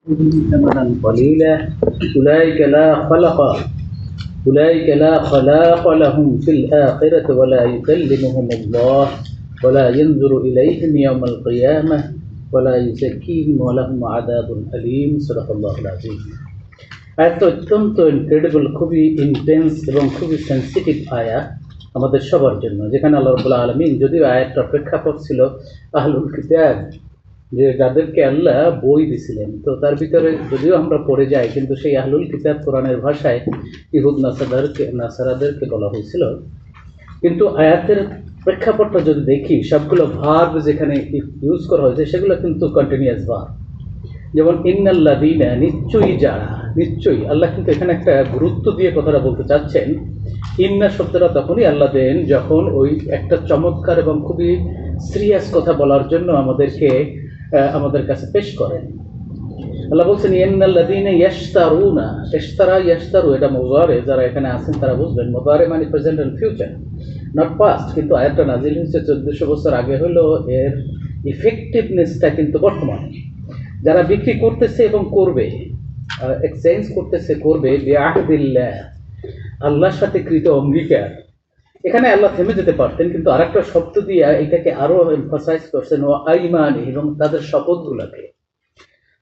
ثمنا قليلا أولئك لا خلق أولئك لا خلاق لهم في الآخرة ولا يكلمهم الله ولا ينظر إليهم يوم القيامة ولا يزكيهم ولهم عذاب أليم صدق الله العظيم আয়াতটা অত্যন্ত ইনক্রেডিবল, খুবই ইন্টেন্স এবং খুবই সেন্সিটিভ আয়াত আমাদের সবার জন্য, যেখানে আল্লাহ রাব্বুল আলামিন, যদিও আয়াতটার প্রেক্ষাপট ছিল আহলুল কিতাব, যে যাদেরকে আল্লাহ বই দিছিলেন, তো তার ভিতরে যদিও আমরা পড়ে যাই, কিন্তু সেই আহলুল কিতাব কোরআনের ভাষায় ইহুদ নাসারাদেরকে বলা হয়েছিল। কিন্তু আয়াতের প্রেক্ষাপটটা যদি দেখি, সবগুলো ভার্ব যেখানে ইউজ করা হয়েছে সেগুলো কিন্তু কন্টিনিউয়াস ভার্ব। যেমন ইন্নাল্লাযীনা, নিশ্চয়ই যারা, নিশ্চয়ই। আল্লাহ কিন্তু এখানে একটা গুরুত্ব দিয়ে কথাটা বলতে চাচ্ছেন। ইন্না শব্দটা তখনই আল্লাহ দেন যখন ওই একটা চমৎকার এবং খুবই সিরিয়াস কথা বলার জন্য আমাদের কাছে পেশ করেন। আল্লাহ বলছেন ইন্নাল্লাযীনা ইয়াশতারুনা, ইয়াশতারু, এটা মুযারে, যারা এখানে আছেন তারা বুঝবেন। মুযারে মানে present and future, not past. কিন্তু আয়াতটা নাজিল হয়েছে 1400 বছর আগে, হলো এর ইফেক্টিভনেসটা কিন্তু বর্তমানে। যারা বিক্রি করতেছে এবং করবে, এক্সচেঞ্জ করতেছে, করবে বিআহদিল্লাহ, আল্লাহর সাথে কৃত অঙ্গীকার। এখানে আল্লাহ থেমে যেতে পারতেন, কিন্তু আরেকটা শব্দ দিয়ে এটাকে আরো এমফাসাইজ করছেন, ও আইমানি, এবং তাদের শপথগুলোকে।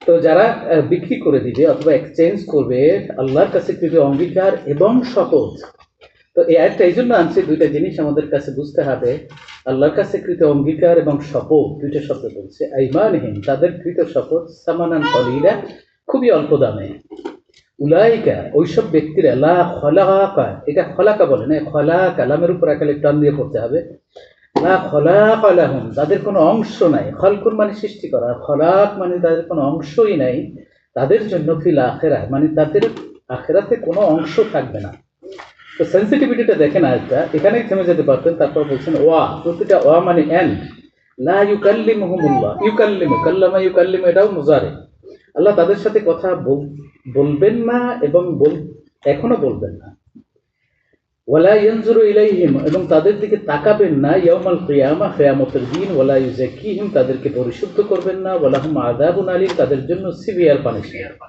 তো যারা বিক্রি করে দিবে অথবা এক্সচেঞ্জ করবে আল্লাহর কাছে কৃত অঙ্গীকার এবং শপথ। তো এই আয়াতটা এই জন্য আনছি, দুইটা জিনিস আমাদের কাছে বুঝতে হবে। আল্লাহর কাছে কৃত অঙ্গীকার এবং শপথ, দুইটা শব্দ বলছে। আইমানহিম, তাদের কৃত শপথ, সামানান কলিলা, খুবই অল্প দামে। উলাইকা, ওইসব ব্যক্তিরা, লা খলাকা, এটা খলাকা বলে না, খলাকা লামের উপর একালে টান দিয়ে পড়তে হবে। লা খলাকা লাহুম, তাদের কোনো অংশ নাই। খলকুন মানে সৃষ্টি করা, খলাক মানে তাদের কোনো অংশই নাই তাদের জন্য। ফিল আখিরা মানে তাদের আখিরাতে কোনো অংশ থাকবে না। তো সেন্সিটিভিটিটা দেখেন আয়াতটা, এখানেই থেমে যেতে পারতেন। তারপর বলছেন ওয়া, প্রতিটা ওয়া মানে এন্ড। লা ইউকাল্লিমুহুমুল্লাহ, ইউকাল্লিমু, কাল্লামা ইউকাল্লিমু, এটাও মুজারে। আল্লাহ তাদের সাথে কথা বলবেন না এবং এখনো বলবেন না। ওয়ালা ইয়ানজুরু ইলাইহিম, এবং তাদের দিকে তাকাবেন না। ইয়াউমাল কিয়ামা, কিয়ামতের দিন। ওয়ালা ইউযাক্কিহিম, তাদেরকে পরিশুদ্ধ করবেন না। ওয়ালাহুম আযাবুন আলীম, তাদের জন্য সিভিয়ার পানিশমেন্ট।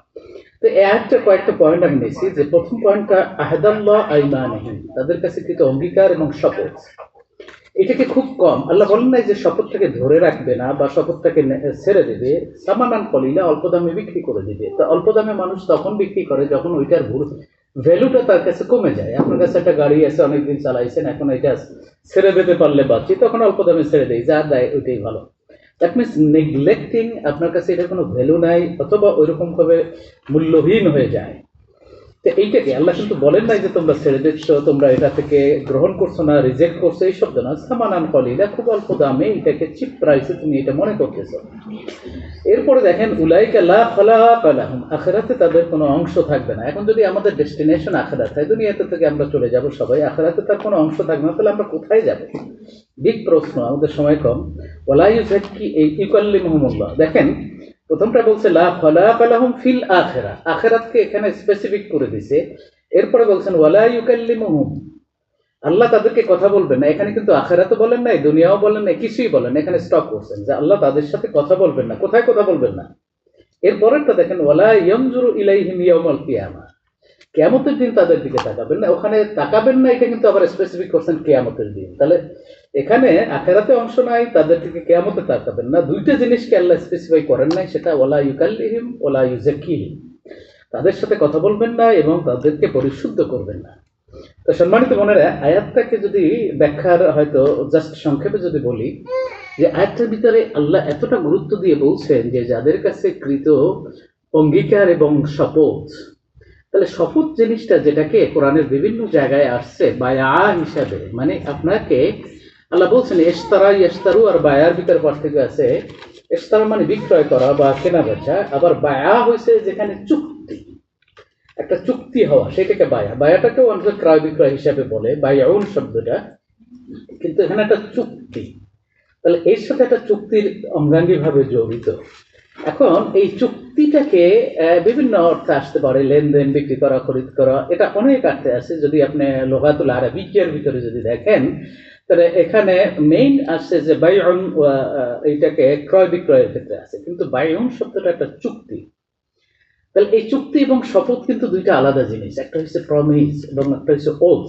তো একটা কয়েকটা পয়েন্ট আমি নিয়েছি। যে প্রথম পয়েন্টটা আহদাল্লাহ আইমানিহিম, তাদের কাছে কৃত অঙ্গীকার এবং শপথ। এটাকে খুব কম, আল্লাহ বলেন নাই যে শপথটাকে ধরে রাখবে না বা শপথটাকে ছেড়ে দেবে। সামানান কলিলা, অল্প দামে বিক্রি করে দেবে। তো অল্প দামে মানুষ তখন বিক্রি করে যখন ওইটার ভ্যালুটা তার কাছে কমে যায়। আপনার কাছে একটা গাড়ি আছে, অনেকদিন চালাইছেন, এখন এটা ছেড়ে দিতে পারলে বাঁচি, তখন অল্প দামে ছেড়ে দেয়, যা দেয় ওইটাই ভালো। দ্যাট মিনস নেগলেক্টিং, আপনার কাছে এটা কোনো ভ্যালু নাই অথবা ওইরকম ভাবে মূল্যহীন হয়ে যায়। তো এইটাকে আল্লাহ কিন্তু বলেন নাই যে তোমরা ছেড়ে দিচ্ছ, তোমরা এটা থেকে গ্রহণ করছো না, রিজেক্ট করছো, এই শব্দ না। সামানান কলিলা, খুব অল্প দামে, এটাকে চিপ প্রাইসে তুমি এটা মনে করতেছো। এরপরে দেখেন উলাইকা লা খলাকা লাহুম, আখিরাতে তাদের কোনো অংশ থাকবে না। এখন যদি আমাদের ডেস্টিনেশন আখিরাত হয়, দুনিয়াতে থেকে আমরা চলে যাব সবাই, আখিরাতে তার কোনো অংশ থাকবে না, তাহলে আমরা কোথায় যাব? বিগ প্রশ্ন, আমাদের সময় কম। ওয়ালা ইউযাক্কি, ইউকাল্লিমুহুমুল্লাহ। দেখেন প্রথমটা বলছে লা খলাকা লাহুম ফিল আখিরা, আখিরাতকে এখানে স্পেসিফিক করে দিয়েছে। এরপরে বলছেন ওয়ালা ইউকাল্লিমুহুম, আল্লাহ তাদেরকে কথা বলবেন না। এখানে কিন্তু আখিরাতও বলেন নাই, দুনিয়াও বলেন নাই, কিছুই বলেন না। এখানে স্টপ করছেন যে আল্লাহ তাদের সাথে কথা বলবেন না। কোথায় কথা বলবেন না? এরপরেরটা দেখেন ওয়ালা ইয়ানজুরু ইলাইহিম ইয়াউমাল কিয়ামা, কিয়ামতের দিন তাদের দিকে তাকাবেন না। ওখানে তাকাবেন না, এটা কিন্তু আবার স্পেসিফিক করছেন কিয়ামতের দিন। তাহলে এখানে আখিরাতে অংশ নাই, তাদের দিকে কিয়ামতে তাকাবেন না। দুইটা জিনিসকে আল্লাহ স্পেসিফাই করেন নাই, সেটা ওয়ালা ইউকাল্লিহিম ওয়ালা ইউযাক্কিহিম, তাদের সাথে কথা বলবেন না এবং তাদেরকে পরিশুদ্ধ করবেন না। তো সম্মানিত বোনেরা, আয়াতটাকে যদি ব্যাখ্যার হয়তো জাস্ট সংক্ষেপে যদি বলি, যে আয়াতটার ভিতরে আল্লাহ এতটা গুরুত্ব দিয়ে বলছেন যে যাদের কাছে কৃত অঙ্গীকার এবং শপথ। তাহলে শপথ জিনিসটা, যেটাকে কোরআনের বিভিন্ন জায়গায় আসছে বায়া হিসাবে, মানে আপনাকে আল্লাহ বলছেন ইশতারা ইয়াশতারু, আর বায়ার ভিতরে পার্থক্য আছে। ইশতারা মানে বিক্রয় করা বা কেনা বেচা, আবার বায়া হয়েছে যেখানে চুক্তি, একটা চুক্তি হওয়া, সেটাকে বায়া। বায়াটাকেও অনেক ক্রয় বিক্রয় হিসাবে বলে, বায়াউন শব্দটা, কিন্তু এখানে একটা চুক্তি। তাহলে এর সাথে একটা চুক্তির অঙ্গাঙ্গী ভাবে জড়িত। এখন এই চুক্তিটাকে বিভিন্ন অর্থে আসতে পারে, লেনদেন, বিক্রি করা, খরিদ করা, এটা অনেক অর্থে আছে। যদি আপনি লুগাতুল আরাবিয়ার ভিতরে যদি দেখেন, তাহলে এখানে মেইন আসছে যে বাইউন, এইটাকে ক্রয় বিক্রয়ের ক্ষেত্রে আছে। কিন্তু বাইউন শব্দটা একটা চুক্তি। তাহলে এই চুক্তি এবং শপথ কিন্তু দুইটা আলাদা জিনিস, একটা হচ্ছে প্রমিস এবং একটা হচ্ছে ওথ।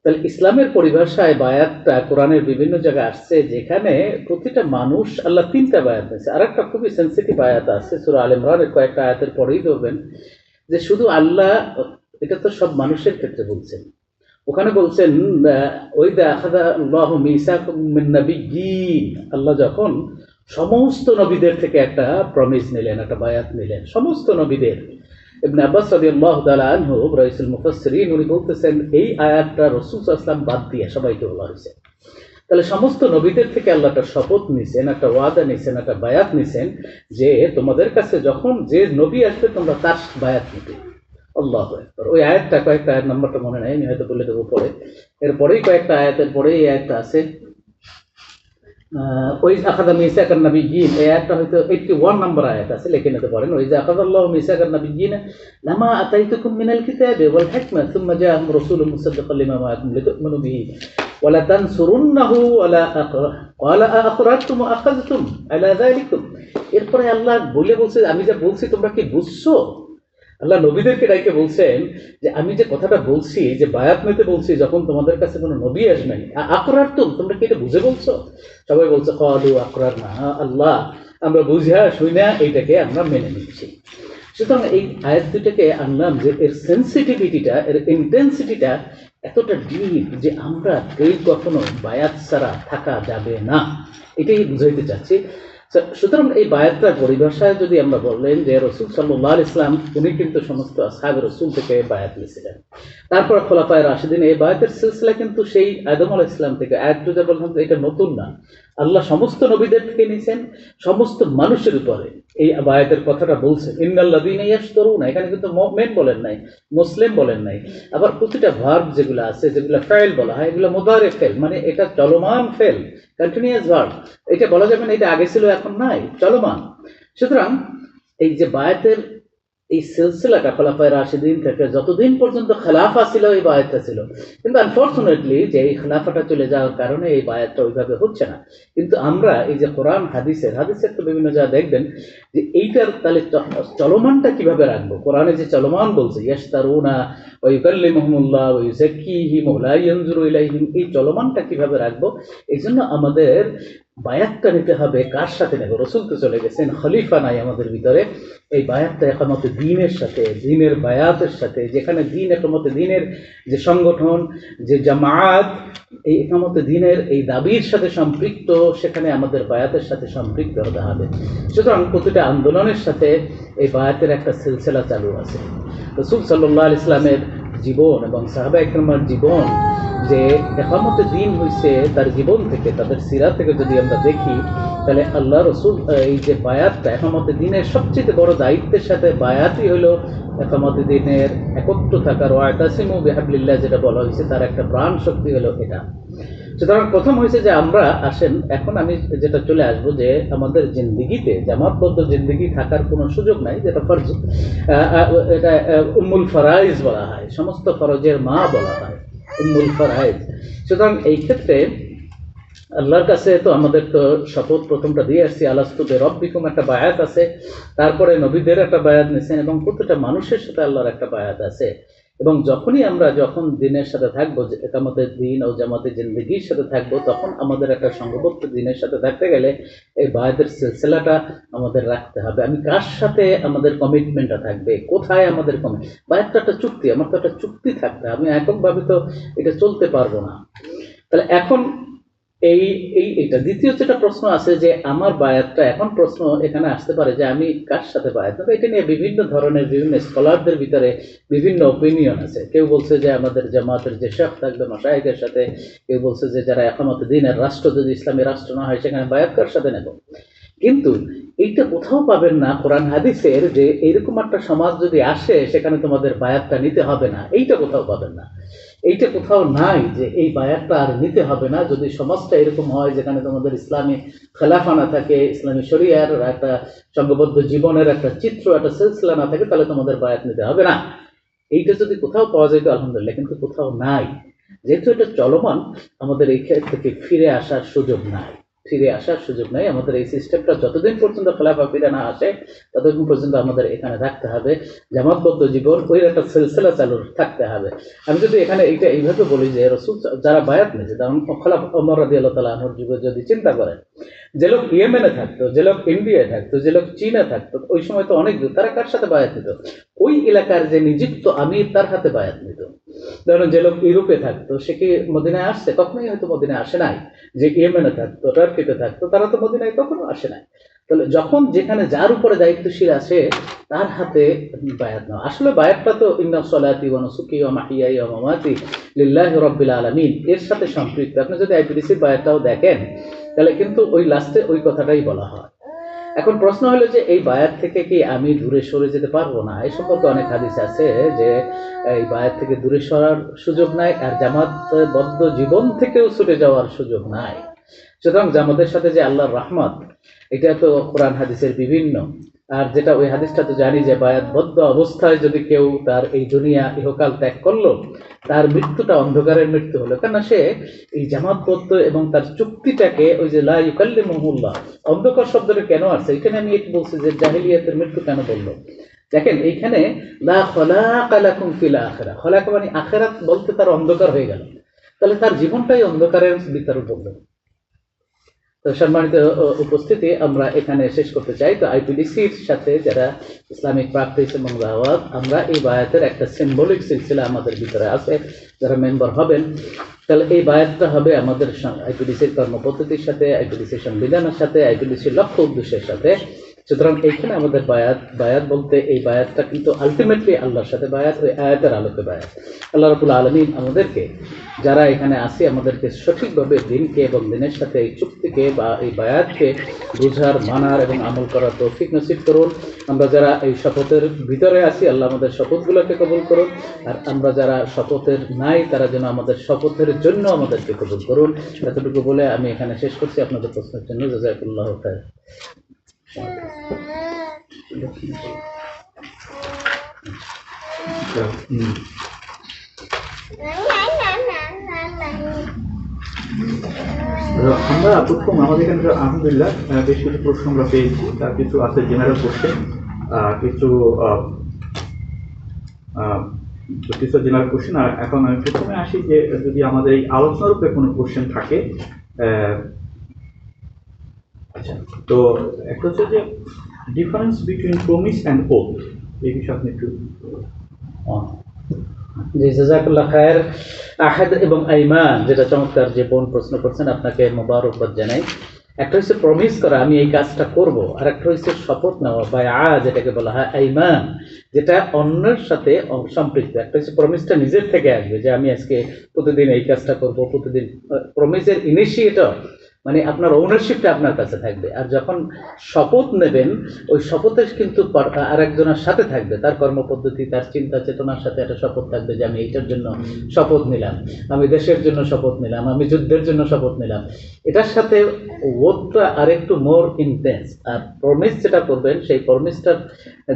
তাহলে ইসলামের পরিভাষায় বায়াতটা কোরআনের বিভিন্ন জায়গায় আসছে, যেখানে প্রতিটা মানুষ আল্লাহ তিনটা বায়াত দিয়েছে। আর একটা খুবই সেন্সিটিভ আয়াত আছে সূরা আল ইমরানের কয়েকটা আয়াতের পরেই ধরবেন যে শুধু আল্লাহ, এটা তো সব মানুষের ক্ষেত্রে বলছেন। ওখানে বলছেন ওইদা আখাযা আল্লাহু মিসাকাম মিন নাবিয়্যিন, আল্লাহ যখন সমস্ত নবীদের থেকে একটা প্রমিস নিলেন, একটা বায়াত নিলেন সমস্ত নবীদের। ইবনে আব্বাস রাদিয়াল্লাহু তাআলা আনহু রাইসুল মুফাসসিরিন, উনি বলতেছেন এই আয়াতটা রাসূল সাল্লাল্লাহু আলাইহি ওয়াসাল্লাম বাদ দিয়ে সবাইকে বলা হয়েছে। তাহলে সমস্ত নবীদের থেকে আল্লাহ একটা শপথ নিছেন, একটা ওয়াদা নিছেন, একটা বায়াত নিছেন যে তোমাদের কাছে যখন যে নবী আসবে তোমরা তার বায়াত নিবে। আল্লাহু আকবার। ওই আয়াতটা, কয়েকটা আয়াত নাম্বারটা মনে নাই, আমি হয়তো বলে দেবো পরে। এরপরেই কয়েকটা আয়াতের পরে এই আয়াতটা আছে, ওই আখাযা মিসাকান নাবিয়্যিন, এই আয়াতটা হয়তো 81 নম্বর আয়াত আছে, লিখে নিতে পারেন। ওই যে আখাযাল্লাহু মিসাকান নাবিয়্যিন লামা আতাইতুকুম মিনাল কিতাবি ওয়াল হিকমা সুম্মা জাআকুম রাসূলুম মুসাদ্দিকান লিমা মাআকুম লিতু'মিনু বিহি ওয়া লা তানসুরুন্নাহু ওয়া লা ক্বালা আআখরাজতুম ওয়া আখাযতুম আলা যালিকুম। এরপরে আল্লাহ বলছে আমি যা বলছি তোমরা কি বুঝছো? আল্লাহ নবীদেরকে ডাইকে বলছেন যে আমি যে কথাটা বলছি, যে বায়াত নিতে বলছি, যখন তোমাদের কাছে কোনো নবী আসবে না, আকরার তোমরা কি এটা বুঝে বলছো? সবাই বলছে ক্বালু আকরারনা, আল্লাহ আমরা বুঝা শুনা এইটাকে আমরা মেনে নিচ্ছি। সুতরাং এই আয়াত দুটাকে আনলাম যে এর সেন্সিটিভিটিটা, এর ইন্টেন্সিটিটা এতটা ডিপ যে আমরা কেউ কখনো বায়াত ছাড়া থাকা যাবে না, এটাই বুঝাইতে চাচ্ছি। সুতরাং এই বায়াতটার পরিভাষায় যদি আমরা বললেন যে রাসূল সাল্লাল্লাহু আলাইহি ওয়াসাল্লাম উনি কিন্তু সমস্ত আসহাবে রাসূল থেকে বায়াত নিয়েছিলেন। তারপর খোলাফায়ে রাশিদিন, এই বায়াতের সিলসিলা কিন্তু সেই আদম আলাইহিস সালাম থেকে। আয়াত দুটো বললাম তো এটা নতুন না, আল্লাহ সমস্ত নবীদের থেকে নিয়েছেন, সমস্ত মানুষের উপরে এই বায়াতের কথাটা বলছেন। ইন্নাল্লাযীনা ইয়াশতারুনা, এখানে কিন্তু মুমিন বলেন নাই, মুসলিম বলেন নাই। আবার প্রতিটা ভার্ব যেগুলো আছে, যেগুলো ফাইল বলা হয়, এগুলো মুদারি ফেল, মানে এটা চলমান ফেল, কন্টিনিউয়াস ভার্ব। এটা বলা যাবে না এটা আগে ছিল এখন নাই, চলমান। সুতরাং এই যে বায়াতের এই সিলসিলাটা খোলাফায়ে রাশিদিন থেকে যতদিন পর্যন্ত খেলাফা ছিল এই বায়াতটা ছিল, কিন্তু আনফর্চুনেটলি যে এই খেলাফাটা চলে যাওয়ার কারণে এই বায়াতটা ওইভাবে হচ্ছে না। কিন্তু আমরা এই যে কোরআন হাদিসের তো বিভিন্ন জায়গায় দেখবেন যে এইটার তাহলে চলমানটা কিভাবে রাখবো। কোরআনে যে চলমান বলছে ইয়াশতারুনা ওয়া ইউকাল্লিমুহুমুল্লাহ ওয়া ইউযাক্কিহিম ওয়া লা ইয়ানজুরু ইলাইহিম, এই চলমানটা কিভাবে রাখবো, এই জন্য আমাদের বায়াতটা নিতে হবে। কার সাথে নেব? রাসূল তো চলে গেছেন, খলিফা নাই আমাদের ভিতরে। এই বায়াতটা একামতে দ্বীনের সাথে, দ্বীনের বায়াতের সাথে, যেখানে দ্বীন একামতে দ্বীনের যে সংগঠন, যে জামায়াত, এই একামতে দ্বীনের এই দাবির সাথে সম্পৃক্ত, সেখানে আমাদের বায়াতের সাথে সম্পৃক্ত হতে হবে। সুতরাং প্রতিটা আন্দোলনের সাথে এই বায়াতের একটা সিলসিলা চালু আছে। রাসূল সাল্লাল্লাহু আলাইহি ওয়াসাল্লামের জীবন এবং সাহাবায়ে কেরামের জীবন যে একামতে দ্বীন হয়েছে তার জীবন থেকে, তাদের সিরাত থেকে যদি আমরা দেখি, তাহলে আল্লাহ রসুল এই যে বায়াতটা একামতে দ্বীনের সবচেয়ে বড় দায়িত্বের সাথে বায়াতই হলো একামতে দ্বীনের একত্র থাকার, ওয়াতাসিমু বিহাবলিল্লাহ যেটা বলা হয়েছে, তার একটা প্রাণ শক্তি হলো এটা। সুতরাং প্রথম হয়েছে যে আমরা আসেন, এখন আমি যেটা চলে আসবো যে আমাদের জিন্দিগিতে জামাতবদ্ধ জিন্দিগি থাকার কোনো সুযোগ নাই, যেটা ফরজ, এটা উম্মুল ফরাইজ বলা হয়, সমস্ত ফরজের মা বলা হয়, উম্মুল ফরাইজ। সুতরাং এই ক্ষেত্রে আল্লাহর কাছে তো আমাদের তো শপথ প্রথমটা দিয়ে আসছি, আলাস্তু বিরাব্বিকুম একটা বায়াত আছে, তারপরে নবীদের একটা বায়াত নিয়েছেন, এবং প্রত্যেকটা মানুষের সাথে আল্লাহর একটা বায়াত আছে। এবং যখনই আমরা যখন দিনের সাথে থাকবো, একামতের দিন ও জামাতের জিন্দেগির সাথে থাকবো, তখন আমাদের একটা সংঘবদ্ধ দিনের সাথে থাকতে গেলে এই বায়াতের সিলসিলাটা আমাদের রাখতে হবে। আমি কার সাথে আমাদের কমিটমেন্টটা থাকবে, কোথায় আমাদের বায়াতটা একটা চুক্তি, আমার তো একটা চুক্তি থাকতে, আমি এককভাবে তো এটা চলতে পারবো না। তাহলে এখন এইটা দ্বিতীয় যেটা প্রশ্ন আছে যে আমার বায়াতটা, এখন প্রশ্ন এখানে আসতে পারে যে আমি কার সাথে বায়াত নেব। এটা নিয়ে বিভিন্ন ধরনের বিভিন্ন স্কলারদের ভিতরে বিভিন্ন অপিনিয়ন আছে। কেউ বলছে যে আমাদের জামাতের যে শেখ থাকবে মাশায়েখের সাথে, কেউ বলছে যে যারা একামতে দ্বীনের রাষ্ট্র যদি ইসলামী রাষ্ট্র না হয় সেখানে বায়াত কার সাথে নেব। কিন্তু এইটা কোথাও পাবেন না কোরআন হাদিসের যে এইরকম একটা সমাজ যদি আসে সেখানে তোমাদের বায়াতটা নিতে হবে না, এইটা কোথাও পাবেন না। এইটা কোথাও নাই যে এই বায়াতটা আর নিতে হবে না যদি সমাজটা এরকম হয় যেখানে তোমাদের ইসলামী খেলাফা না থাকে, ইসলামী শরিয়ার একটা সংঘবদ্ধ জীবনের একটা চিত্র, একটা সিলসিলা না থাকে, তাহলে তোমাদের বায়াত নিতে হবে না। এইটা যদি কোথাও পাওয়া যায় তো আলহামদুলিল্লাহ, কিন্তু কোথাও নাই। যেহেতু এটা চলমান, আমাদের এই ক্ষেত্র থেকে ফিরে আসার সুযোগ নাই। ফিরে আসার সুযোগ নাই। আমাদের এই সিস্টেমটা যতদিন পর্যন্ত খেলাফা ফিরে না আসে ততদিন পর্যন্ত আমাদের এখানে থাকতে হবে, জামাতবদ্ধ জীবন ওই একটা সিলসিলা চালু থাকতে হবে। আমি যদি এখানে এইটা এইভাবে বলি যে রসুল যারা বায়াত নিয়েছে, যেমন খোলাফা ওমর রাদিয়াল্লাহু তাআলা আনহুর যুগে যদি চিন্তা করেন, যে লোক ইয়েমেনে থাকতো, যে লোক ইন্ডিয়ায় থাকতো, যে লোক চীনে থাকতো, ওই সময় তো অনেক দূর, তারা কার সাথে বায়াত নিত? ওই এলাকার যে নিযুক্ত আমির তার হাতে বায়াত নিত। ধরুন যে লোক ইউরোপে থাকতো সে কি মদিনায় আসছে? কখনোই হয়তো মদিনায় আসে নাই। যে ইয়েমেনে থাকতো, টার্কিতে থাকতো, তারা তো মদিনায় কখনো আসে নাই। তাহলে যখন যেখানে যার উপরে দায়িত্বশীল আসে তার হাতে বায়াত নেওয়া। আসলে বায়াতটা তো ইন্না সলাতি ওয়া নুসুকি ওয়া মাহইয়াই ওয়া মামাতি লিল্লাহি রাব্বিল আলামিন এর সাথে সম্পৃক্ত। আপনি যদি আইপিডিসির বায়াতটাও দেখেন তাহলে কিন্তু ওই লাস্টে ওই কথাটাই বলা হয়। এখন প্রশ্ন হলো যে এই বায়াত থেকে কি আমি দূরে সরে যেতে পারবো না? এই সম্পর্কে অনেক হাদিস আছে যে এই বায়াত থেকে দূরে সরার সুযোগ নাই, আর জামাতবদ্ধ জীবন থেকেও ছুটে যাওয়ার সুযোগ নাই। সুতরাং জামাতের সাথে যে আল্লাহর রহমত, এটা তো কোরআন হাদিসের বিভিন্ন। আর যেটা ওই হাদিসটা তো জানি যে বায়াতবদ্ধ অবস্থায় যদি কেউ তার এই দুনিয়া ইহকাল ত্যাগ করলো, তার মৃত্যুটা অন্ধকারের মৃত্যু হলো, কেন সে এই জামাতবদ্ধ এবং তার চুক্তিটাকে ওই যে লা ইউকাল্লিমুহুল্লাহ, অন্ধকার শব্দটা কেন আসছে এখানে? আমি একটু বলছি যে জাহিলিয়াতের মৃত্যু কেন বললো। দেখেন এইখানে লা খলাকা লাকুম ফিল আখিরাহ, খলাকা মানে আখিরাত বলতে তার অন্ধকার হয়ে গেল, তাহলে তার জীবনটাই অন্ধকারের ভিতরে পড়লো। তো সম্মানিত উপস্থিতি, আমরা এখানে শেষ করতে চাই। তো আইপিডিসির সাথে যারা ইসলামিক প্র্যাকটিস এবং দাওয়াত, আমরা এই বায়াতের একটা সিম্বলিক সিলসিলা আমাদের ভিতরে আছে। যারা মেম্বার হবেন তাহলে এই বায়াতটা হবে আমাদের আইপিডিসির কর্মপদ্ধতির সাথে, আইপিডিসির সংবিধানের সাথে, আইপিডিসির লক্ষ্য উদ্দেশ্যের সাথে। সুতরাং এইখানে আমাদের বায়াত বলতে এই বায়াতটা কিন্তু আলটিমেটলি আল্লাহর সাথে বায়াত, ওই আয়াতের আলোকে বায়াত। আল্লাহ রাব্বুল আলামিন আমাদেরকে, যারা এখানে আসি, আমাদেরকে সঠিকভাবে দিনকে এবং দিনের সাথে এই চুক্তিকে বা এই বায়াতকে বুঝার, মানার এবং আমল করার তৌফিক নসিব করুন। আমরা যারা এই শপথের ভিতরে আছি, আল্লাহ আমাদের শপথগুলোকে কবুল করুন। আর আমরা যারা শপথের নাই, তারা যেন আমাদের শপথের জন্য আমাদেরকে কবুল করুন। এতটুকু বলে আমি এখানে শেষ করছি। আপনাদের প্রশ্নের জন্য জাযাকুল্লাহু খায়র। আমরা প্রথম আমাদের এখানে আলহামদুলিল্লাহ বেশ কিছু প্রশ্ন আমরা পেয়েছি। তার কিছু আছে জেনারেল কোশ্চেন, কিছু জেনারেল কোশ্চেন। আর এখন আমি প্রথমে আসি যে যদি আমাদের এই আলোচনার উপরে কোনো কোশ্চেন থাকে। আচ্ছা, তো একটা হচ্ছে যে difference between promise and oath, এই বিষয়ে আপনি একটু। জি, জাযাকুল্লাহ খায়ের। আহাদ এবং আইমান, যেটা চমৎকার যে বোন প্রশ্ন করছেন, আপনাকে মোবারকবাদ জানাই। একটা হচ্ছে প্রমিস করা, আমি এই কাজটা করব, আর একটা হচ্ছে শপথ নেওয়া বায়আ, যেটাকে বলা হয় আইমান, যেটা অন্যের সাথে সম্পৃক্ত। একটা হচ্ছে প্রমিসটা নিজের থেকে আসবে যে আমি আজকে প্রতিদিন এই কাজটা করব, প্রতিদিন। প্রমিসের ইনিশিয়েটর মানে আপনার ওনারশিপটা আপনার কাছে থাকবে। আর যখন শপথ নেবেন, ওই শপথের কিন্তু আরেকজনের সাথে থাকবে, তার কর্মপদ্ধতি, তার চিন্তা চেতনার সাথে একটা শপথ থাকবে যে আমি এইটার জন্য শপথ নিলাম, আমি দেশের জন্য শপথ নিলাম, আমি যুদ্ধের জন্য শপথ নিলাম। এটার সাথে ওয়ার্ডটা আরেকটু মোর ইন্টেন্স। আর প্রমিস যেটা করবেন, সেই প্রমিসটার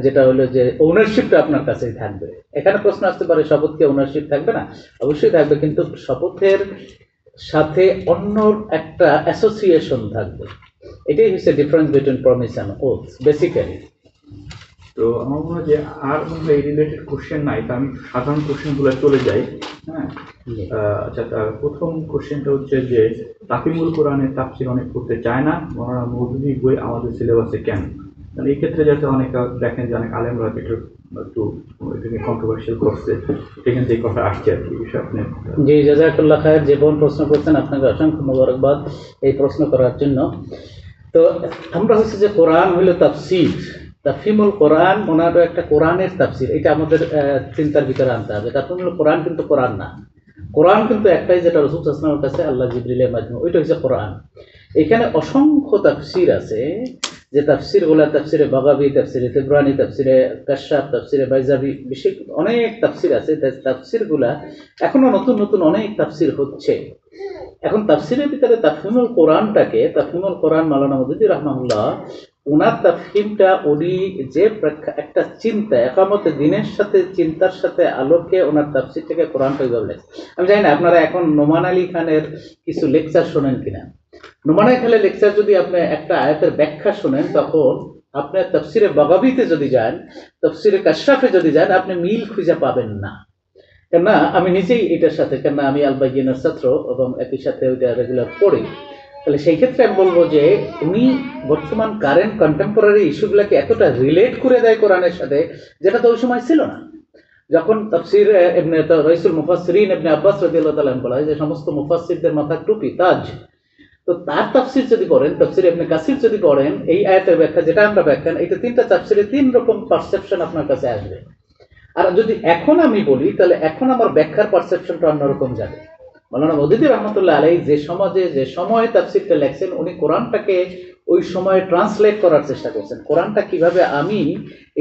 যেটা হলো যে ওনারশিপটা আপনার কাছেই থাকবে। এখানে প্রশ্ন আসতে পারে শপথকে ওনারশিপ থাকবে না? অবশ্যই থাকবে, কিন্তু শপথের সাথে অন্য একটা অ্যাসোসিয়েশন থাকবে। এটাই হচ্ছে difference between promise and oath basically. তো আমার মনে হয় যে আর মনে হয় এই রিলেটেড কোশ্চেন নাই, তো আমি সাধারণ কোশ্চেনগুলো চলে যাই। হ্যাঁ, আচ্ছা, প্রথম কোশ্চেনটা হচ্ছে যে তাফিমুল কোরআনের তাফসীর অনেক করতে চায় না, মৌলানা মওদুদী বই আমাদের সিলেবাসে কেন? মানে এই ক্ষেত্রে যাতে অনেক দেখেন যে অনেক আলেমরা একটু এটাকে কন্ট্রোভার্সিয়াল করছে, সেখান থেকে কথা আসছে আর কি, বিষয় আপনি। জি, জাযাকুল্লাহ খায়ের। যে বোন প্রশ্ন করছেন, আপনাকে অসংখ্য মোবারকবাদ এই প্রশ্ন করার জন্য। তো আমরা হচ্ছে যে কোরআন হলো তাফসীর, তাফহিমুল কোরআন, ওনারও একটা কোরআনের তাফসীর, এটা আমাদের চিন্তার ভিতরে আনতে হবে। তাফহিমুল কোরআন কিন্তু কোরআন না। কোরআন কিন্তু একটাই, যেটা রাসূল সাল্লাল্লাহু আলাইহি ওয়াসাল্লামের কাছে আল্লাহ জিবরিলের মাধ্যমে, ওইটা হচ্ছে কোরআন। এখানে অসংখ্য তাফসীর আছে, যে তাফসীরগুলো তাফসীরে বাগাবী, তাফসীরে তিবরানী, তাফসীরে কাশশাফ, তাফসীরে বাইজাবি, বিশেষ অনেক তাফসীর আছে। তাফসীরগুলা এখনো নতুন নতুন অনেক তাফসীর হচ্ছে। এখন তাফসীরের ভিতরে তাফহিমুল কোরআনটাকে, তাফহিমুল কোরআন মাওলানা মওদুদী রাহমাহুল্লাহ, ওনার তাফহিমটা উনি যে একটা চিন্তা একামতে দিনের সাথে চিন্তার সাথে আলোকে ওনার তাফসীর থেকে কোরআনটা ওইভাবে লেখেন। আমি জানি না আপনারা এখন নোমান আলী খানের কিছু লেকচার শোনেন কিনা। নুমানায় খালে লেকচার যদি আপনি একটা আয়াতের ব্যাখ্যা শুনেন, তখন আপনার তাফসিরে বাগাবিতে যদি যান, তাফসিরে কাশরাফে যদি যান, আপনি মিল খুঁজে পাবেন না। কেননা আমি নিজেই এটার সাথে, কেননা আমি আল বাইয়িনার ছাত্র এবং একই সাথে ওইটা রেগুলার পড়ি। তাহলে সেই ক্ষেত্রে আমি বলবো যে উনি বর্তমান কারেন্ট কন্টেম্পোরারি ইস্যুগুলোকে এতটা রিলেট করে দেয় কোরআনের সাথে, যেটা তো ওই সময় ছিল না। যখন তাফসির ইবনে রাইসুল মুফাসসিরিন ইবনে আব্বাস রাদিয়াল্লাহু তাআলা বলা হয় যে সমস্ত মুফাসসিরদের মাথার টুপি তাজ, তো তার তাফসির যদি পড়েন, তাফসির ইবনে কাসির যদি পড়েন, এই আয়াতের ব্যাখ্যা যেটা আমরা ব্যাখ্যা, এটা তিনটা তাফসিরে তিন রকম পারসেপশন আপনার কাছে আসবে। আর যদি এখন আমি বলি, তাহলে এখন আমার ব্যাখ্যার পারসেপশনটা অন্যরকম যাবে। মাওলানা মওদুদী রহমতুল্লাহ আলাইহি যে সমাজে যে সময়ে তাফসিরটা লেখছেন, উনি কোরআনটাকে ওই সময়ে ট্রান্সলেট করার চেষ্টা করছেন। কোরআনটা কিভাবে আমি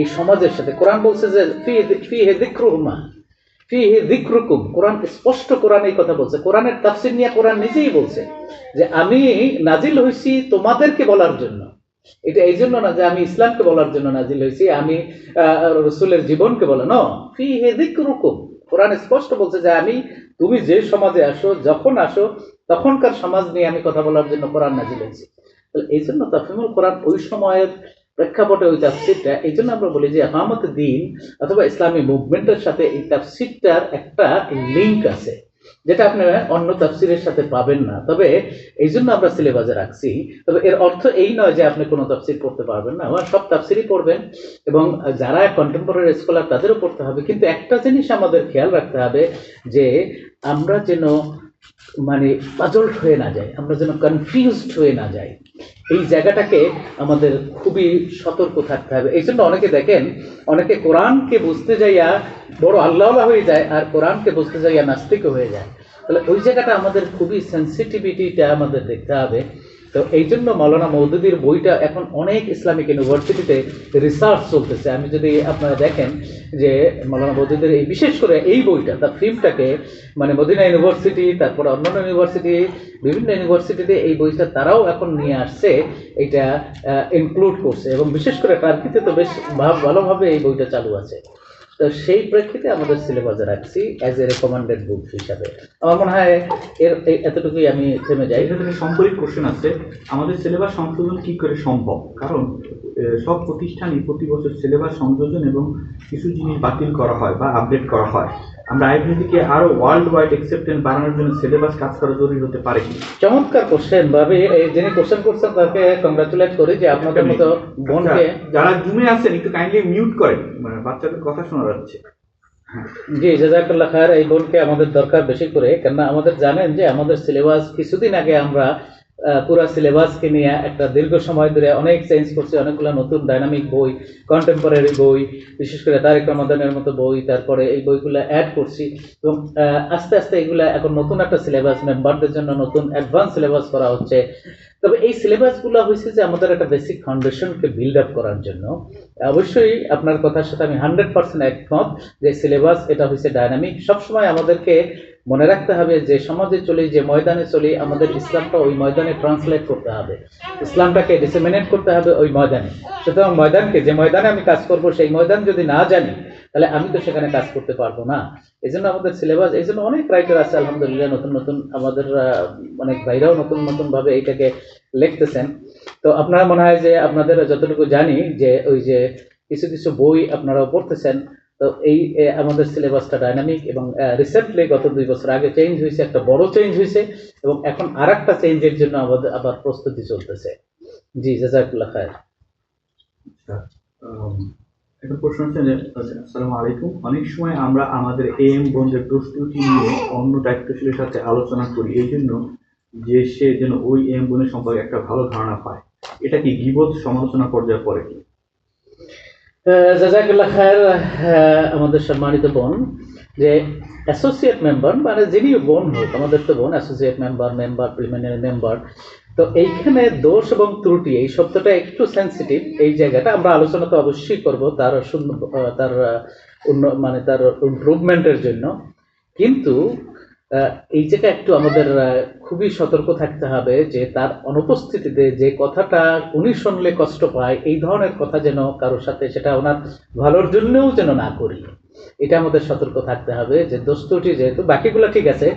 এই সমাজের সাথে, কোরআন বলছে যে ফিহি যিকরুহুমা ফিহি যিকরুকুম, কোরআন স্পষ্ট কোরআন এই কথা বলছে। কোরআনের তাফসির নিয়ে কোরআন নিজেই বলছে যে আমি নাজিল হইছি তোমাদেরকে বলার জন্য। এটা এই জন্য না যে আমি ইসলামকে বলার জন্য নাজিল হয়েছি, আমি রসুলের জীবনকে বলে ন, ফিহি যিকরুকুম। কোরআন স্পষ্ট বলছে যে আমি, তুমি যে সমাজে আসো, যখন আসো, তখনকার সমাজ নিয়ে আমি কথা বলার জন্য কোরআন নাজিল হয়েছি। তাহলে এই জন্য তাফহিমুল কোরআন ওই সময়ের প্রেক্ষাপটে ওই তাফসিরটা, এই জন্য আমরা বলি যে ইকামত দ্বীন অথবা ইসলামী মুভমেন্টের সাথে এই তাফসিরটার একটা লিঙ্ক আছে, যেটা আপনি অন্য তাফসিরের সাথে পাবেন না। তবে এই জন্য আমরা সিলেবাসে রাখছি। তবে এর অর্থ এই নয় যে আপনি কোনো তাফসির পড়তে পারবেন না, আমার সব তাফসিরই পড়বেন, এবং যারা কন্টেম্পোরারি স্কলার তাদেরও পড়তে হবে। কিন্তু একটা জিনিস আমাদের খেয়াল রাখতে হবে যে আমরা যেন মানে পাজলড হয়ে না যাই, আমরা যেন কনফিউজড হয়ে না যাই। এই জায়গাটাকে আমাদের খুবই সতর্ক থাকতে হবে। এই জন্য অনেকে দেখেন, অনেকে কোরআনকে বুঝতে যাইয়া বড় আল্লাহওয়ালা হয়ে যায়, আর কোরআনকে বুঝতে যাইয়া নাস্তিকও হয়ে যায়। তাহলে ওই জায়গাটা আমাদের খুবই সেন্সিটিভিটিটা আমাদের দেখতে হবে। তো এই জন্য মাওলানা মওদুদীর বইটা এখন অনেক ইসলামিক ইউনিভার্সিটিতে রিসার্চ চলতেছে। আমি যদি আপনারা দেখেন যে মাওলানা মওদুদীর এই বিশেষ করে এই বইটা, তার ফিল্মটাকে মানে মদিনা ইউনিভার্সিটি, তারপরে অন্যান্য ইউনিভার্সিটি, বিভিন্ন ইউনিভার্সিটিতে এই বইটা তারাও এখন নিয়ে আসছে, এটা ইনক্লুড করছে, এবং বিশেষ করে টার্কিতে তো বেশ ভালোভাবে এই বইটা চালু আছে। তো সেই প্রেক্ষিতে আমাদের সিলেবাসে রাখছি অ্যাজ এ রেকমেন্ডেড বুক হিসাবে। আমার মনে হয় এতটুকুই আমি থেমে যাই। এটা থেকে সম্পর্কিত কোশ্চেন আছে, আমাদের সিলেবাস সংশোধন কি করে সম্ভব? কারণ সব প্রতিষ্ঠানই প্রতি বছর সিলেবাস সংযোজন এবং কিছু জিনিস বাতিল করা হয় বা আপডেট করা হয়। আমরা আইবিকে আরো ওয়ার্ল্ড ওয়াইড অ্যাকসেপ্টেন্স বাড়ানোর জন্য সিলেবাস কাজ করা জরুরি হতে পারে কি? চমৎকার কোশ্চেন ভাবে, যিনি কোশ্চেন করছেন তাকে কংগ্রাচুলেট করি যে আপনাদের মতো বোনকে। যারা জুমে আছেন একটু কাইন্ডলি মিউট করেন, মানে বাচ্চাদের কথা শোনা যাচ্ছে। জি, জাযাকাল্লাহ খায়ের। এই বোনকে আমাদের দরকার বেশি করে, কেননা আমাদের জানেন যে আমাদের সিলেবাস কিছুদিন আগে আমরা পুরো সিলেবাসকে নিয়ে একটা দীর্ঘ সময় ধরে অনেক চেঞ্জ করছি, অনেকগুলো নতুন ডাইনামিক বই, কন্টেম্পোরারি বই, বিশেষ করে তারেক রমাদানের মতো বই, তারপরে এই বইগুলো অ্যাড করছি, এবং আস্তে আস্তে এগুলা এখন নতুন একটা সিলেবাস মেম্বারদের জন্য নতুন অ্যাডভান্স সিলেবাস করা হচ্ছে। তবে এই সিলেবাসগুলো হয়েছে যে আমাদের একটা বেসিক ফাউন্ডেশনকে বিল্ড আপ করার জন্য। অবশ্যই আপনার কথার সাথে আমি 100% একমত যে সিলেবাস এটা হয়েছে ডাইনামিক। সবসময় আমাদেরকে মনে রাখতে হবে যে সমাজে চলি, যে ময়দানে চলি, আমাদের ইসলামটা ওই ময়দানে ট্রান্সলেট করতে হবে, ইসলামটাকে ডিসেমিনেট করতে হবে ওই ময়দানে। সুতরাং ময়দানকে, যে ময়দানে আমি কাজ করব, সেই ময়দান যদি না জানি, তাহলে আমি তো সেখানে কাজ করতে পারবো না। এই জন্য আমাদের সিলেবাস, এই জন্য অনেক রাইটার আছে আলহামদুলিল্লাহ, নতুন নতুন আমাদের অনেক ভাইরাও নতুন নতুন ভাবে এইটাকে লিখতেছেন। তো আপনারা মনে হয় যে আপনাদের যতটুকু জানি যে ওই যে কিছু কিছু বই আপনারাও পড়তেছেন। তো এই আমাদের সিলেবাসটা ডাইনামিক, এবং রিসেন্টলি গত 2 বছর আগে চেঞ্জ হয়েছে, একটা বড় চেঞ্জ হয়েছে, এবং এখন আরেকটা চেঞ্জের জন্য আমাদের আবার প্রস্তুতি চলতেছে। জি, জাযাকাল্লাহ খায়ের। একটা প্রশ্ন হচ্ছে যে, আসসালামু আলাইকুম, অনেক সময় আমরা আমাদের এম বন্ধের দোষ ত্রুটি নিয়ে অন্য দায়িত্বশীলের সাথে আলোচনা করি, এই জন্য যে সে যেন ওই এম বোনের সম্পর্কে একটা ভালো ধারণা পায়। এটা কি গীবত সমালোচনা পর্যায়ে পড়ে কি? জাযাকাল্লাহ খায়ের। আমাদের সম্মানিত বোন, যে অ্যাসোসিয়েট মেম্বার মানে যিনি বোন হোক, আমাদের তো বোন অ্যাসোসিয়েট মেম্বার প্রিলিমিনারি মেম্বার, তো এইখানে দোষ এবং ত্রুটি এই শব্দটা একটু সেন্সিটিভ। এই জায়গাটা আমরা আলোচনা তো অবশ্যই করব তার মানে তার ইমপ্রুভমেন্টের জন্য, কিন্তু এই জায়গায় একটু আমাদের খুবই সতর্ক থাকতে হবে যে তার অনুপস্থিতিতে যে কথাটা উনি শুনলে কষ্ট পায়, এই ধরনের কথা যেন কারোর সাথে, সেটা ওনার ভালোর জন্যও যেন না করি। এটা আমাদের সতর্ক থাকতে হবে যে দোষ ত্রুটি যেহেতু বাকিগুলো ঠিক আছে,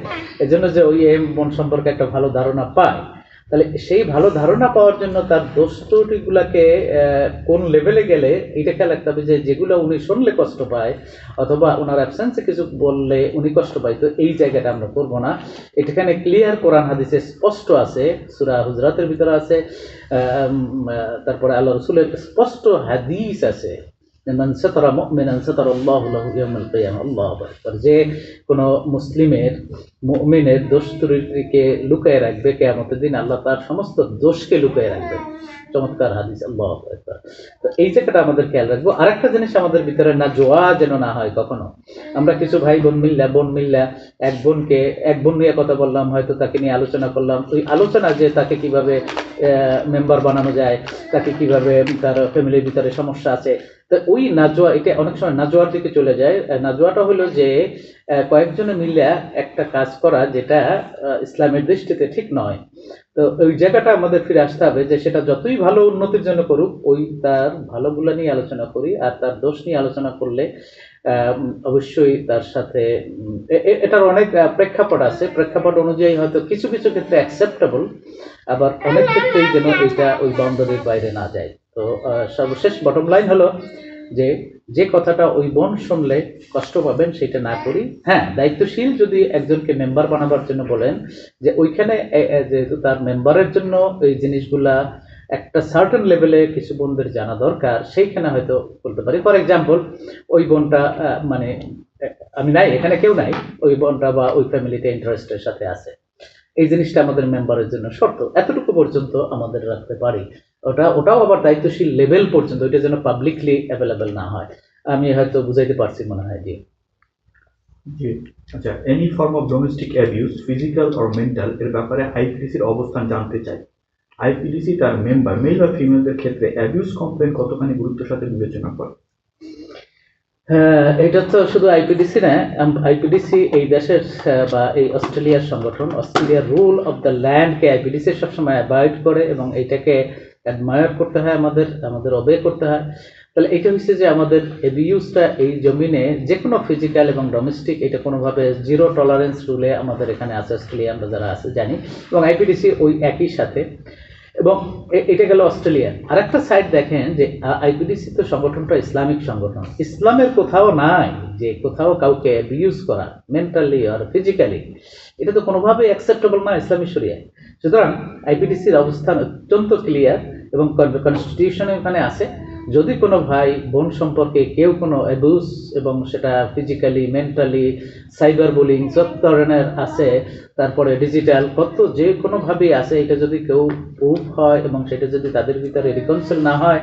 এজন্য যে ওই এম বোন সম্পর্কে একটা ভালো ধারণা পায়, তাহলে সেই ভালো ধারণা পাওয়ার জন্য তার দোষ ত্রুটিগুলাকে কোন লেভেলে গেলে এটা খেয়াল রাখতে হবে যে যেগুলো উনি শুনলে কষ্ট পায় অথবা ওনার অ্যাবসেন্সে কিছু বললে উনি কষ্ট পায়, তো এই জায়গাটা আমরা করবো না। এখানে ক্লিয়ার কোরআন হাদিসে স্পষ্ট আছে, সূরা হুজরাতের ভিতরে আছে, তারপরে আল্লাহ রসুলের স্পষ্ট হাদিস আছে, মান সাতারা মুমিনান সাতারাল্লাহু লাহু ইয়াউমাল কিয়ামা। আল্লাহু আকবার। যে কোনো মুমিনের দোষ ত্রুটিকে লুকিয়ে রাখবে, কিয়ামতের দিন আল্লাহ তার সমস্ত দোষকে লুকিয়ে রাখবে। চমৎকার হাদিস। আল্লাহু আকবার। তো এই জায়গাটা আমাদের খেয়াল রাখবো। আরেকটা জিনিস আমাদের ভিতরে না জোয়া যেন না হয় কখনো। আমরা কিছু ভাই বোন মিল্লা এক বোন নিয়ে কথা বললাম, হয়তো তাকে নিয়ে আলোচনা করলাম, ওই আলোচনা যে তাকে কিভাবে মেম্বার বানানো যায়, তাকে কিভাবে তার ফ্যামিলির ভিতরে সমস্যা আছে, তো ওই নাজোয়া, এটা অনেক সময় নাজোয়ার দিকে চলে যায়। নাজোয়াটা হলো যে কয়েকজনে মিলে একটা কাজ করা, যেটা ইসলামের দৃষ্টিতে ঠিক নয়। তো ওই জায়গাটা আমাদের ফিরে আসতে হবে যে সেটা যতই ভালো উন্নতির জন্য করুক, ওই তার ভালোগুলো নিয়ে আলোচনা করি, আর তার দোষ নিয়ে আলোচনা করলে অবশ্যই তার সাথে এটার অনেক প্রেক্ষাপট আছে। প্রেক্ষাপট অনুযায়ী হয়তো কিছু কিছু ক্ষেত্রে অ্যাকসেপ্টেবল, আবার অনেক ক্ষেত্রেই যেন এটা ওই বাউন্ডারির বাইরে না যায়। তো সর্বশেষ বটম লাইন হলো যে কথাটা ওই বোন শুনলে কষ্ট পাবেন সেটা না করি। হ্যাঁ, দায়িত্বশীল যদি একজনকে মেম্বার বানাবার জন্য বলেন, যে ওইখানে যেহেতু তার মেম্বারের জন্য এই জিনিসগুলা একটা সার্টেন লেভেলে কিছু বোনদের জানা দরকার, সেইখানে হয়তো বলতে পারি। ফর এক্সাম্পল, ওই বোনটা মানে আমি নাই, এখানে কেউ নাই, ওই বোনটা বা ওই ফ্যামিলিতে ইন্টারেস্টের সাথে আছে, এই জিনিসটা আমাদের মেম্বারের জন্য শর্ত, এতটুকু পর্যন্ত আমাদের রাখতে পারি। ওটাও আবার দায়িত্বশীল লেভেল পর্যন্ত, ওইটা যেন পাবলিকলি অ্যাভেলেবেল না হয়। আমি হয়তো বুঝাইতে পারছি মনে হয়। জি জি, আচ্ছা, any form of domestic abuse, physical or mental, এর ব্যাপারে আইপিডিসির অবস্থান জানতে চাই। আইপিডিসি তার মেম্বার মেল বা ফিমেলদের ক্ষেত্রে অ্যাবিউজ কমপ্লেন কতখানি গুরুত্বের সাথে বিবেচনা করে? হ্যাঁ, এটা তো শুধু আইপিডিসি না, আইপিডিসি এই দেশের বা এই অস্ট্রেলিয়ার সংগঠন, অস্ট্রেলিয়ার রুল অফ দ্য ল্যান্ডকে আইপিডিসি সবসময় অ্যাভয়েড করে, এবং এইটাকে অ্যাডমায়ার করতে হয়, আমাদের অবে করতে হয়। তাহলে এটা হচ্ছে যে আমাদের অ্যাবিউজটা এই জমিনে যে কোনো ফিজিক্যাল এবং ডোমেস্টিক, এটা কোনোভাবে জিরো টলারেন্স রুলে আমাদের এখানে আছে, অস্ট্রেলিয়া আমরা যারা আছে জানি, এবং আইপিডিসি ওই একই সাথে। এবং এটা গেল অস্ট্রেলিয়ার। আরেকটা সাইড দেখেন যে আইপিডিসি তো সংগঠনটা ইসলামিক সংগঠন, ইসলামের কোথাও নাই যে কোথাও কাউকে অ্যাবিউজ করা মেন্টালি আর ফিজিক্যালি, এটা তো কোনোভাবেই অ্যাকসেপ্টেবল না ইসলামী শরিয়ায়। সুতরাং আইপিডিসির অবস্থান অত্যন্ত ক্লিয়ার, এবং কনস্টিটিউশনে ওখানে আছে, যদি কোনো ভাই বোন সম্পর্কে কেউ কোনো অ্যাবিউজ, এবং সেটা ফিজিক্যালি, মেন্টালি, সাইবার বুলিং সব ধরনের আছে, তারপরে ডিজিটাল কত যে কোনোভাবেই আছে, এটা যদি কেউ প্রুফ হয় এবং সেটা যদি তাদের ভিতরে রিকনসিল না হয়,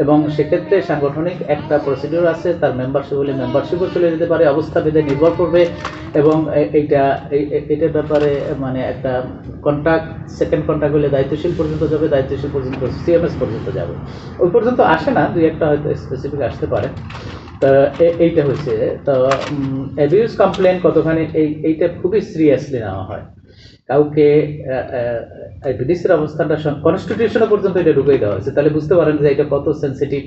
এবং সেক্ষেত্রে সাংগঠনিক একটা প্রসিডিওর আছে, তার মেম্বারশিপ হলে মেম্বারশিপও চলে যেতে পারে, অবস্থা ভেদে নির্ভর করবে। এবং এইটার ব্যাপারে মানে একটা কন্ট্যাক্ট, সেকেন্ড কন্ট্যাক্ট হলে দায়িত্বশীল পর্যন্ত যাবে, দায়িত্বশীল পর্যন্ত সিএমএস পর্যন্ত যাবে, ওই পর্যন্ত আসে না, দুই একটা হয়তো স্পেসিফিক আসতে পারে। তো এইটা হচ্ছে, তো অ্যাবিউজ কমপ্লেন কতখানি, এইটা খুবই সিরিয়াসলি নেওয়া হয়। কাউকে আইপিডিসির অবস্থানটা কনস্টিটিউশনে পর্যন্ত এটা ঢুকিয়ে দেওয়া হয়েছে, তাহলে বুঝতে পারেন যে এটা কত সেন্সিটিভ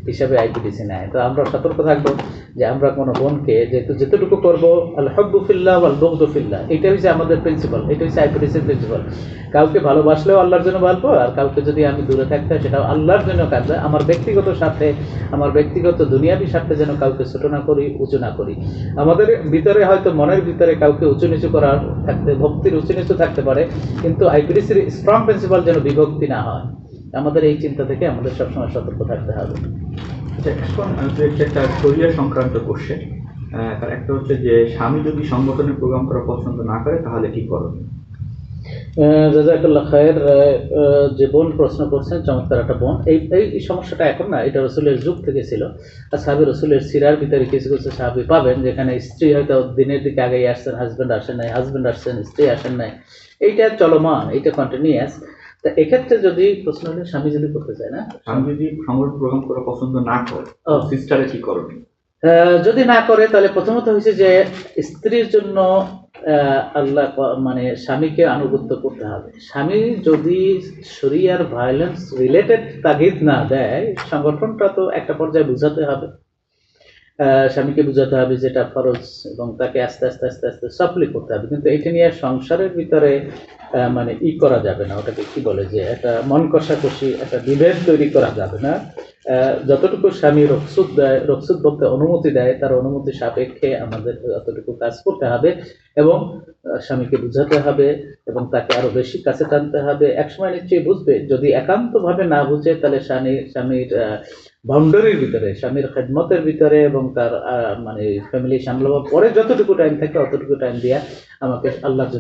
হিসাবে আইপিডিসি নেয়। তো আমরা সতর্ক থাকবো যে আমরা কোনো বোনকে যেটুকু করবো, আল হব্বু ফিল্লাহ ওয়াল বুগদু ফিল্লাহ, এটা হচ্ছে আমাদের প্রিন্সিপাল, এটা হচ্ছে আইপিডিসির প্রিন্সিপাল। কাউকে ভালোবাসলেও আল্লাহর জন্য ভালবো, আর কাউকে যদি আমি দূরে থাকতে হয় সেটাও আল্লাহর জন্য কাঁদবে। আমার ব্যক্তিগত স্বার্থে, আমার ব্যক্তিগত দুনিয়াবি স্বার্থে যেন কাউকে ছোট না করি, উঁচু না করি। আমাদের ভিতরে হয়তো মনের ভিতরে কাউকে উঁচু নিচু করার থাকতে, ভক্তির উঁচু নিচু থাকতে পারে, কিন্তু আইপিডিসির স্ট্রং প্রিন্সিপাল যেন বিভক্তি না হয়। আমাদের এই চিন্তা থেকে আমাদের সবসময় সতর্ক থাকতে হবে। আচ্ছা, এখন একটা শরিয়া সংক্রান্ত কোশ্চেন। তার একটা হচ্ছে যে স্বামী যদি সংগঠনের প্রোগ্রাম করা পছন্দ না করে তাহলে কি করবে? জাযাকাল্লাহ খায়ের। যে বোন প্রশ্ন করছেন, চমৎকার একটা বোন। এই সমস্যাটা এখন না, এটা রসুলের যুগ থেকে ছিল। আর সাহাবী রসুলের সিরার ভিতরে কিছু কিছু সাহাবী পাবেন যেখানে স্ত্রী হয়তো দিনের দিকে আগেই আসছেন, হাজব্যান্ড আসেন নাই, হাজব্যান্ড আসছেন, স্ত্রী আসেন নাই, এইটা চলমান, এইটা কন্টিনিউয়াস। তা এক্ষেত্রে যদি প্রশ্ন হলে স্বামী যদি করতে চায় না, স্বামী যদি সংগঠন প্রোগ্রাম করা পছন্দ না করে, সিস্টারে কি করবে? যদি না করে, তাহলে প্রথমত হয়েছে যে স্ত্রীর জন্য আল্লাহ মানে স্বামীকে আনুগত্য করতে হবে। স্বামী যদি শরিয়ার ভায়োলেন্স রিলেটেড তাগিদ না দেয়, সংগঠনটা তো একটা পর্যায়ে বুঝাতে হবে। স্বামীকে বোঝাতে হবে যেটা ফরজ, এবং তাকে আস্তে আস্তে আস্তে আস্তে সফলি করতে হবে। কিন্তু এটা নিয়ে সংসারের ভিতরে মানে করা যাবে না, ওটাকে কি বলে যে একটা মন কষাকষি, একটা বিভেদ তৈরি করা যাবে না। যতটুকু স্বামী রকসুদ দেয়, রকসুদ বলতে অনুমতি দেয়, তার অনুমতি সাপেক্ষে আমাদের অতটুকু কাজ করতে হবে, এবং স্বামীকে বুঝাতে হবে, এবং তাকে আরো বেশি কাছে টানতে হবে। একসময় নিশ্চয়ই বুঝবে, যদি একান্তভাবে না বুঝে তাহলে স্বামীর বাউন্ডারির ভিতরে, স্বামীর খেদমতের ভিতরে, এবং তার মানে ফ্যামিলি সামলাবার পরে যতটুকু টাইম থাকে অতটুকু টাইম দিয়া আমাকে আল্লাহ